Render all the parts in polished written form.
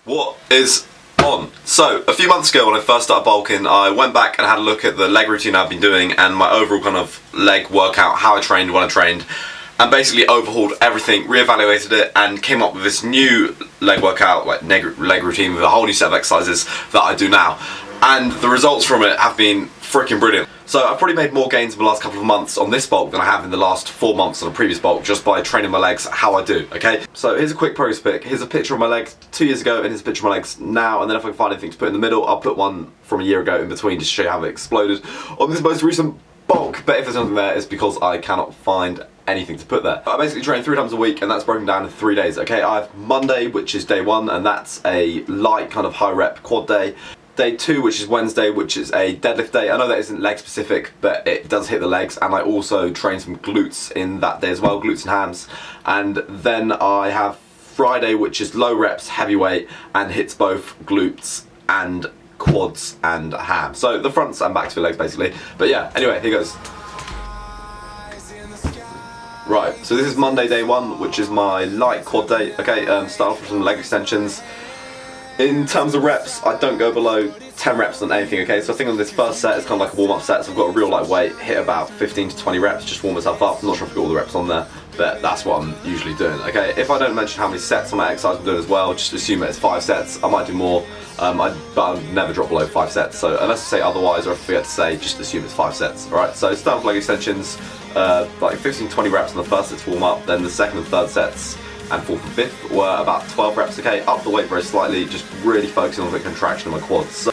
What is on? So, a few months ago when I first started bulking, I went back and had a look at the leg routine I've been doing and my overall kind of leg workout, how I trained, when I trained, and basically overhauled everything, reevaluated it, and came up with this new leg workout, like leg routine with a whole new set of exercises that I do now. And the results from it have been freaking brilliant. So I've probably made more gains in the last couple of months on this bulk than I have in the last 4 months on a previous bulk, just by training my legs how I do, okay? So here's a quick progress pic. Here's a picture of my legs 2 years ago and here's a picture of my legs now, and then if I can find anything to put in the middle, I'll put one from a year ago in between just to show you how it exploded on this most recent bulk. But if there's nothing there, it's because I cannot find anything to put there. I basically train 3 times a week and that's broken down in 3 days, okay? I have Monday, which is day 1, and that's a light kind of high rep quad day. Day 2, which is Wednesday, which is a deadlift day. I know that isn't leg specific, but it does hit the legs, and I also train some glutes in that day as well, glutes and hams. And then I have Friday, which is low reps, heavyweight, and hits both glutes and quads and ham. So the fronts and backs of your legs basically. But yeah, anyway, here goes. Right, so this is Monday day 1, which is my light quad day. Okay, start off with some leg extensions. In terms of reps, I don't go below 10 reps on anything, okay? So I think on this first set, it's kind of like a warm-up set, so I've got a real light weight, hit about 15 to 20 reps, just warm myself up. I'm not sure if I've got all the reps on there, but that's what I'm usually doing, okay? If I don't mention how many sets on my exercise I'm doing as well, just assume that it's 5 sets. I might do more, but I'll never drop below 5 sets. So unless I say otherwise, or if I forget to say, just assume it's 5 sets, alright? So start with leg extensions, like 15 to 20 reps on the first set to warm up, then the second and third sets, and 4th and 5th were about 12 reps, okay? Up the weight very slightly, just really focusing on the contraction of my quads.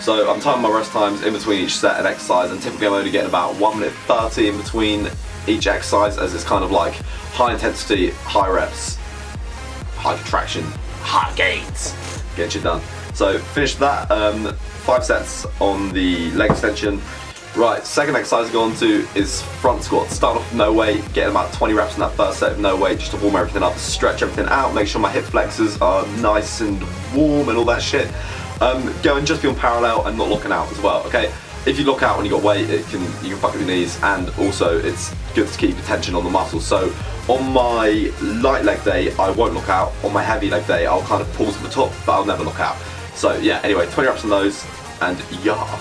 So I'm timing my rest times in between each set and exercise, and typically I'm only getting about 1 minute 30 in between each exercise, as it's kind of like high intensity, high reps, high contraction, high gains, get you done. So finished that, 5 sets on the leg extension. Right, second exercise I go on to is front squats. Start off with no weight, getting about 20 reps in that first set of no weight, just to warm everything up, stretch everything out, make sure my hip flexors are nice and warm and all that shit. Going just beyond parallel and not locking out as well, okay? If you lock out when you got weight, you can fuck up your knees, and also it's good to keep the tension on the muscles. So on my light leg day, I won't lock out. On my heavy leg day, I'll kind of pause at the top, but I'll never lock out. So yeah, anyway, 20 reps on those, and yeah.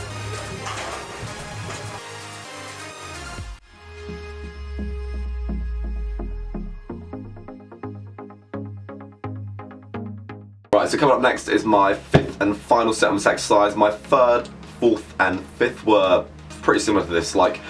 Right, so coming up next is my 5th and final set on this exercise. My 3rd, 4th and 5th were pretty similar to this. Like,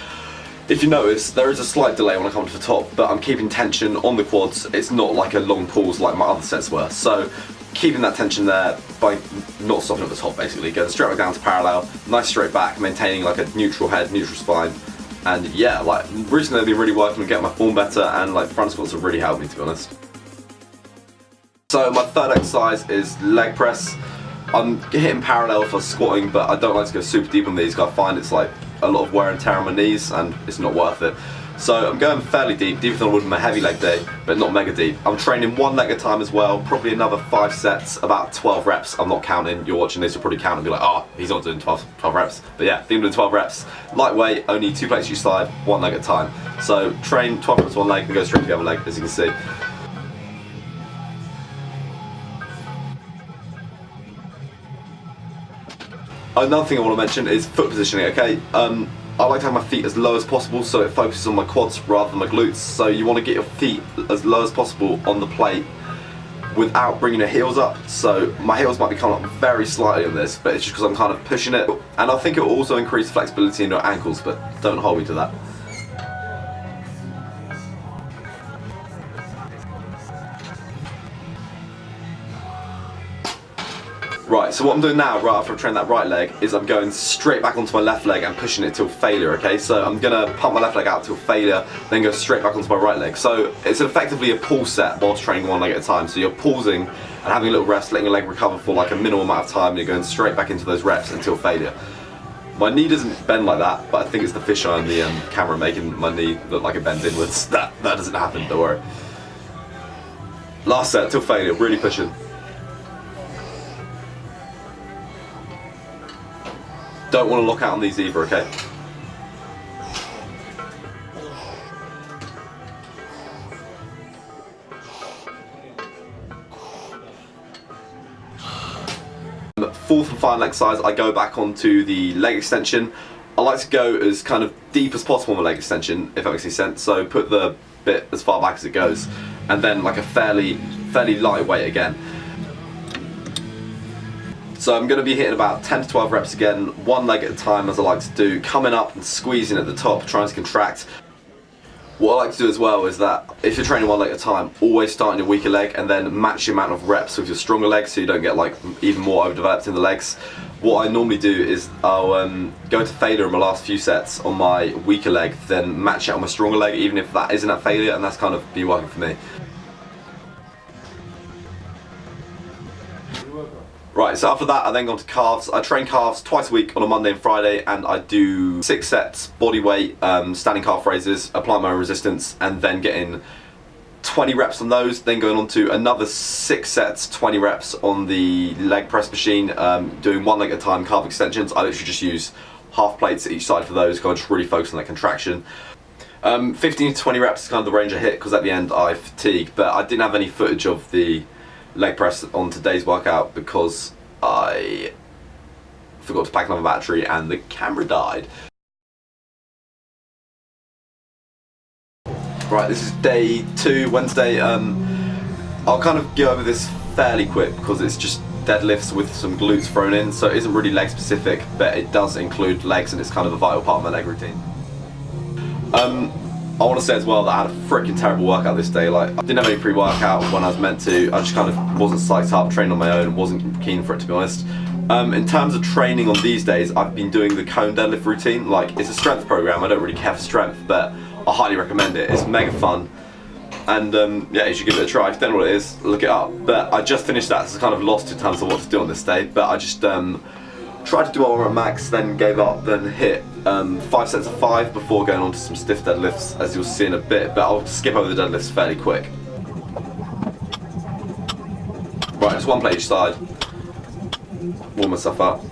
if you notice, there is a slight delay when I come to the top, but I'm keeping tension on the quads. It's not like a long pause like my other sets were. So keeping that tension there by not stopping at the top basically. Going straight back down to parallel, nice straight back, maintaining like a neutral head, neutral spine. And yeah, like recently I've been really working on getting my form better, and like front squats have really helped me, to be honest. So my 3rd exercise is leg press. I'm hitting parallel for squatting, but I don't like to go super deep on these because I find it's like a lot of wear and tear on my knees and it's not worth it. So I'm going fairly deep, deeper than I would in my heavy leg day, but not mega deep. I'm training 1 leg at a time as well, probably another 5 sets, about 12 reps. I'm not counting. You're watching this, you'll probably count and be like, oh, he's not doing 12 reps. But yeah, doing 12 reps. Lightweight, only 2 plates each side, 1 leg at a time. So train 12 reps 1 leg and go straight to the other leg, as you can see. Another thing I want to mention is foot positioning, okay? I like to have my feet as low as possible so it focuses on my quads rather than my glutes. So you want to get your feet as low as possible on the plate without bringing your heels up. So my heels might be coming up very slightly on this, but it's just because I'm kind of pushing it. And I think it will also increase flexibility in your ankles, but don't hold me to that. Right, so what I'm doing now, right after I've trained that right leg, is I'm going straight back onto my left leg and pushing it till failure, okay? So I'm gonna pump my left leg out till failure, then go straight back onto my right leg. So it's effectively a pull set whilst training 1 leg at a time. So you're pausing and having a little rest, letting your leg recover for like a minimal amount of time, and you're going straight back into those reps until failure. My knee doesn't bend like that, but I think it's the fisheye on the camera making my knee look like it bends inwards. That doesn't happen, don't worry. Last set, till failure, really pushing. Don't want to lock out on these either, okay? Fourth and final exercise, I go back onto the leg extension. I like to go as kind of deep as possible on the leg extension, if that makes any sense. So put the bit as far back as it goes, and then like a fairly light weight again. So I'm going to be hitting about 10 to 12 reps again, one leg at a time, as I like to do, coming up and squeezing at the top, trying to contract. What I like to do as well is that if you're training one leg at a time, always start on your weaker leg and then match the amount of reps with your stronger leg so you don't get like even more overdeveloped in the legs. What I normally do is I'll go into failure in my last few sets on my weaker leg, then match it on my stronger leg, even if that isn't at failure, and that's kind of been working for me. Right, so after that I then go on to calves. I train calves twice a week on a Monday and Friday, and I do 6 sets, body weight, standing calf raises, apply my own resistance, and then getting 20 reps on those, then going on to another 6 sets, 20 reps on the leg press machine, doing one leg at a time, calf extensions. I literally just use half plates each side for those, because I just really focus on that contraction. 15 to 20 reps is kind of the range I hit, because at the end I fatigue, but I didn't have any footage of the leg press on today's workout because I forgot to pack another battery and the camera died. Right, this is day 2, Wednesday. I'll kind of go over this fairly quick because it's just deadlifts with some glutes thrown in, so it isn't really leg specific, but it does include legs and it's kind of a vital part of my leg routine. I want to say as well that I had a freaking terrible workout this day. Like, I didn't have any pre-workout when I was meant to. I just kind of wasn't psyched up, trained on my own, wasn't keen for it, to be honest. In terms of training on these days, I've been doing the coan deadlift routine. Like, it's a strength program. I don't really care for strength, but I highly recommend it. It's mega fun. And yeah, you should give it a try. If you don't know what it is, look it up. But I just finished that, so I kind of lost in terms of what to do on this day. But I just tried to do all at max, then gave up, then hit 5 sets of 5 before going on to some stiff deadlifts, as you'll see in a bit, but I'll skip over the deadlifts fairly quick. Right, just one plate each side, warm myself up.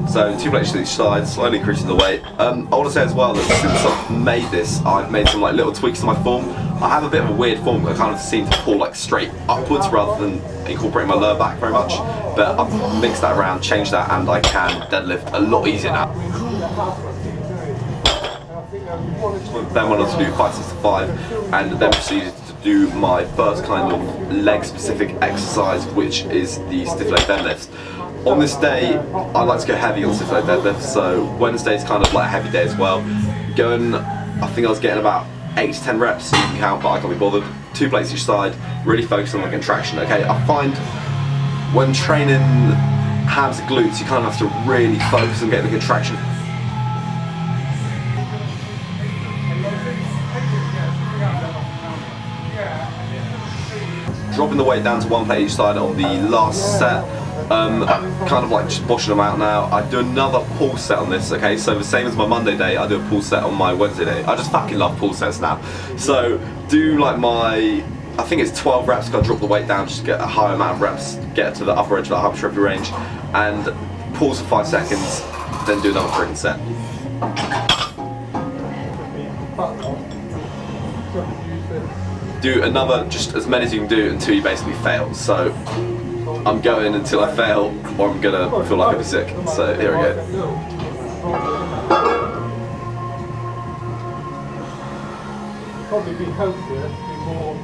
So 2 plates each side, slowly increasing the weight. I want to say as well that since I've made this, I've made some like little tweaks to my form. I have a bit of a weird form. I kind of seem to pull like straight upwards rather than incorporating my lower back very much. But I've mixed that around, changed that, and I can deadlift a lot easier now. Then went on to do 5 sets of 5, and then proceeded to do my first kind of leg specific exercise, which is the stiff leg deadlifts. On this day, I like to go heavy on stiff leg deadlifts, so Wednesday's kind of like a heavy day as well. I think I was getting about 8 to 10 reps, you can count, but I can't be bothered. 2 plates each side, really focusing on the contraction. Okay, I find when training hams and glutes, you kind of have to really focus on getting the contraction. Dropping the weight down to 1 plate each side on the last set. Kind of like just washing them out now. I do another pull set on this, okay? So the same as my Monday day, I do a pull set on my Wednesday day. I just fucking love pull sets now. So do like I think it's 12 reps, gotta drop the weight down, just get a higher amount of reps, get to the upper edge of that hypertrophy range, and pause for 5 seconds, then do another freaking set. Do another, just as many as you can do until you basically fail. So I'm going until I fail, or I'm gonna feel like I'll be sick. So here we go. Probably be healthier, be more.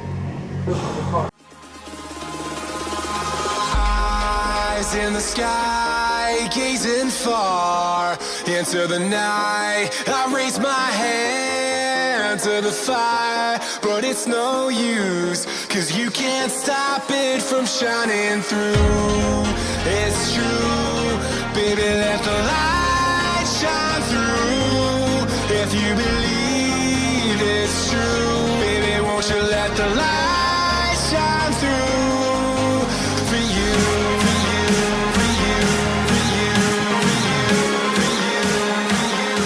Eyes in the sky, gazing far into the night. I raise my hand to the fire, but it's no use, 'cause you can't stop it from shining through. It's true, baby, let the light shine through. If you believe it's true, baby, won't you let the light shine through for you, for you, for you, for you, for you, for you,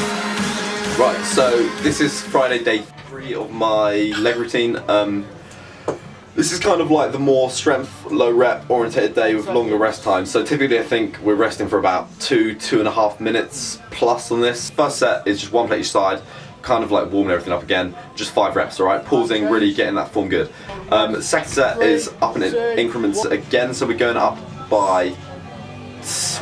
for you. Right, so this is Friday day 3 of my leg routine. This is kind of like the more strength, low rep orientated day with longer rest times. So typically I think we're resting for about 2.5 minutes plus on this. First set is just 1 plate each side, kind of like warming everything up again. Just 5 reps, alright? Pausing, really getting that form good. Second set is up in increments again, so we're going up by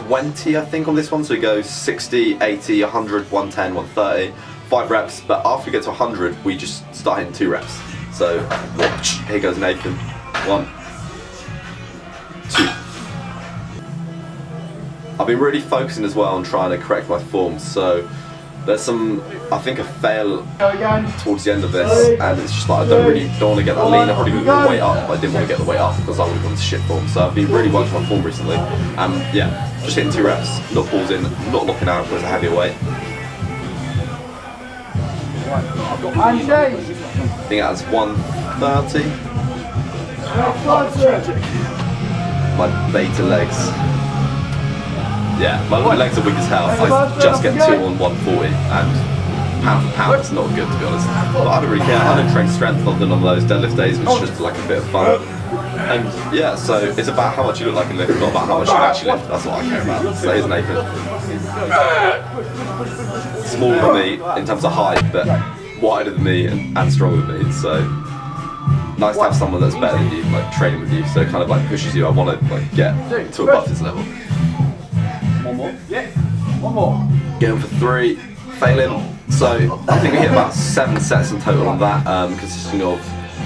20, I think, on this one. So we go 60, 80, 100, 110, 130, 5 reps. But after we get to 100, we just start hitting 2 reps. So watch. Here goes Nathan. 1, 2. I've been really focusing as well on trying to correct my form. So there's some, I think, a fail towards the end of this, and it's just like I don't want to get that lean. I probably moved the weight up, but I didn't want to get the weight up because I would have gone to shit form. So I've been really working on my form recently. Yeah, just hitting 2 reps, not pausing, not locking out because it's a heavier weight. I think that's 130. My beta legs. Yeah, my legs are weak as hell. I just get 2 on 140, and pound for pound, it's not good, to be honest. But I don't really care. I don't train strength other than on those deadlift days, which is just like a bit of fun. And yeah, so it's about how much you look like in lift, not about how much you actually lift. That's what I care about. So here's Nathan. Smaller than me in terms of height, but wider than me and stronger than me. So nice to have someone that's better than you, like training with you. So it kind of like pushes you. I want to like get to above his level. One more. Yeah. One more. Going for 3, failing. So I think we hit about 7 sets in total on that, consisting of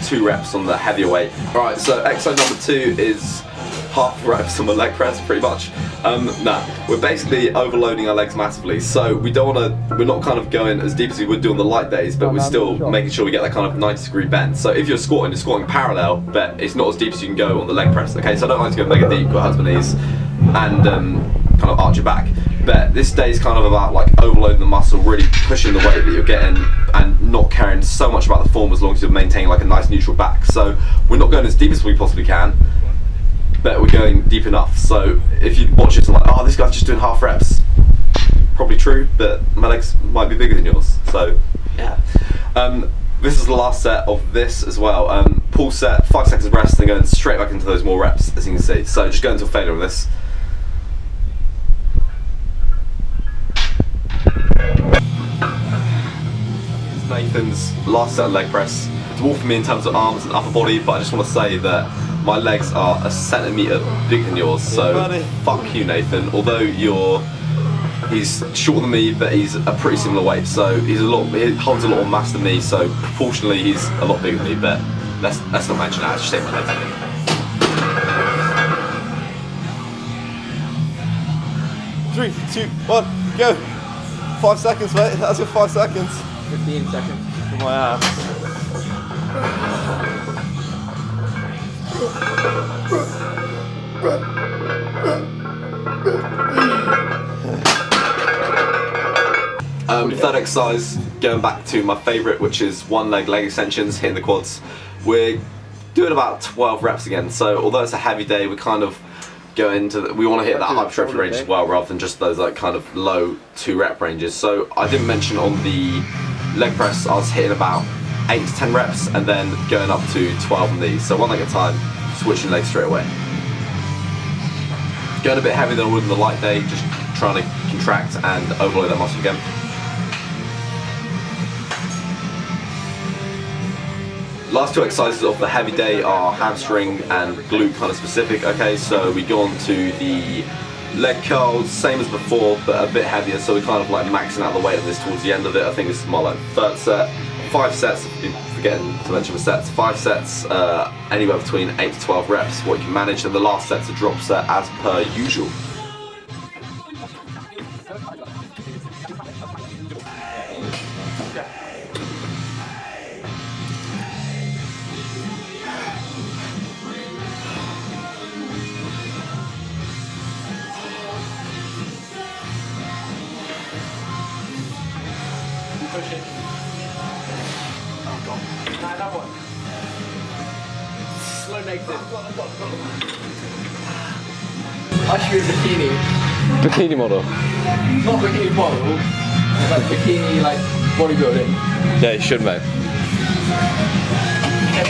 2 reps on the heavier weight. Alright, so exercise number 2 is half reps on the leg press, pretty much. We're basically overloading our legs massively, so we don't want to, we're not kind of going as deep as we would do on the light days, but we're still making sure we get that kind of 90-degree bend. So if you're squatting parallel, but it's not as deep as you can go on the leg press. Okay, so I don't like to go mega deep, got husband knees, and kind of arch your back. But this day is kind of about like overloading the muscle, really pushing the weight that you're getting, and not caring so much about the form as long as you're maintaining like a nice neutral back. So we're not going as deep as we possibly can, but we're going deep enough. So if you watch this and like, oh, this guy's just doing half reps, probably true, but my legs might be bigger than yours. So yeah. This is the last set of this as well. Pull set, 5 seconds of rest, then going straight back into those more reps, as you can see. So just go into a failure on this. Nathan's last set of leg press. It's more for me in terms of arms and upper body, but I just want to say that my legs are a centimetre bigger than yours, so fuck you, Nathan. Although he's shorter than me, but he's a pretty similar weight, so he holds a lot more mass than me, so proportionally he's a lot bigger than me, but let's not mention that, just take my legs. 3, 2, 1, go! 5 seconds, mate. That's your 5 seconds. 15 seconds. For my ass. Third exercise, going back to my favourite, which is 1 leg extensions, hitting the quads. We're doing about 12 reps again, so although it's a heavy day, we kind of go into we want to hit that hypertrophy range as well, rather than just those like kind of low 2 rep ranges. So I didn't mention on the leg press I was hitting about 8 to 10 reps and then going up to 12 on these. So 1 leg at a time, switching legs straight away. Going a bit heavier than I would on the light day, just trying to contract and overload that muscle again. Last 2 exercises of the heavy day are hamstring and glute kind of specific. Okay, so we go on to the leg curls, same as before, but a bit heavier. So we're kind of like maxing out the weight on this towards the end of it. I think this is my like 3rd set. 5 sets, I've been forgetting to mention the sets. 5 sets, anywhere between 8 to 12 reps, what you can manage, and the last set's a drop set as per usual. Push it. Oh god. No, that one. Slow negative. I should be bikini. Bikini model. Not bikini model. Like bikini, like bodybuilding. Yeah, you should, mate.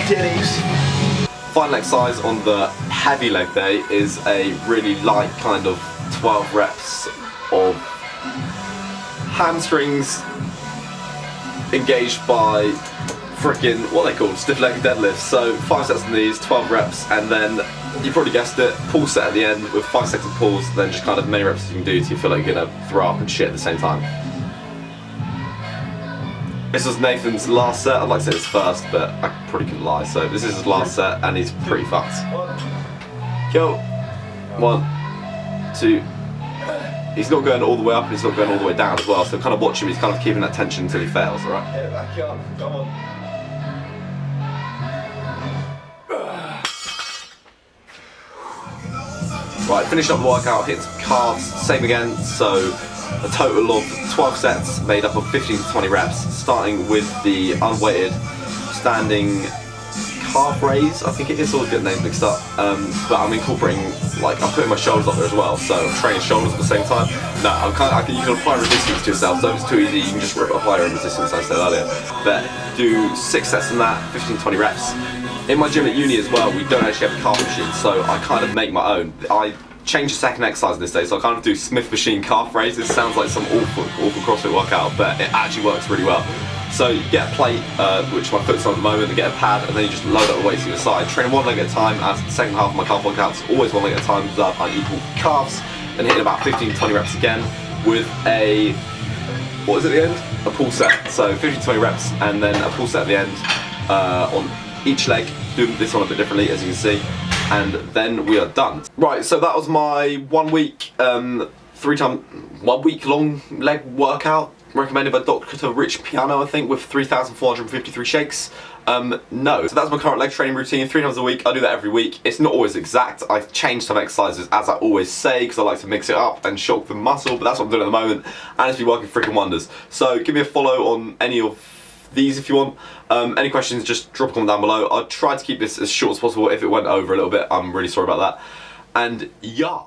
Titties. Final exercise on the heavy leg day is a really light kind of 12 reps of hamstrings, engaged by freaking, what are they called? Stiff leg deadlifts. So 5 sets on these, 12 reps, and then you probably guessed it, pull set at the end with 5 second pulls, then just kind of many reps you can do till you feel like you're gonna throw up and shit at the same time. This was Nathan's last set. I'd like to say this first, but I probably couldn't lie. So this is his last set, and he's pretty fucked. Go. 1, 2. He's not going all the way up, and he's not going all the way down as well. So kind of watch him. He's kind of keeping that tension until he fails. All right. Get it back up. Come on. Right. Finish up the workout. Hit some calves. Same again. So a total of 12 sets made up of 15 to 20 reps, starting with the unweighted standing calf raise, I think it is, always get names mixed up, but I'm incorporating, like, I'm putting my shoulders up there as well, so I'm training shoulders at the same time. No, you can apply resistance to yourself, so if it's too easy you can just apply your own resistance, as I said earlier. But do 6 sets in that, 15 to 20 reps. In my gym at uni as well, we don't actually have a calf machine, so I kind of make my own. I change the second exercise this day, so I kind of do Smith machine calf raises. Sounds like some awful CrossFit workout, but it actually works really well. So you get a plate, which my foot's on at the moment, and get a pad, and then you just load up the weights to your side. Train one leg at a time, as the second half of my calf workouts, always one leg at a time, up unequal calves, and hitting about 15 to 20 reps again with a, what is it at the end? A pull set. So 15 to 20 reps, and then a pull set at the end on each leg. Doing this one a bit differently, as you can see. And then we are done. Right, so that was my 1 week, 1 week long leg workout recommended by Dr. Rich Piano, I think, with 3,453 shakes. No. So that's my current leg training routine, 3 times a week. I do that every week. It's not always exact. I change some exercises, as I always say, because I like to mix it up and shock the muscle, but that's what I'm doing at the moment, and it's been working freaking wonders. So give me a follow on any of these if you want. Any questions, just drop a comment down below. I'll try to keep this as short as possible. If it went over a little bit, I'm really sorry about that. And yeah.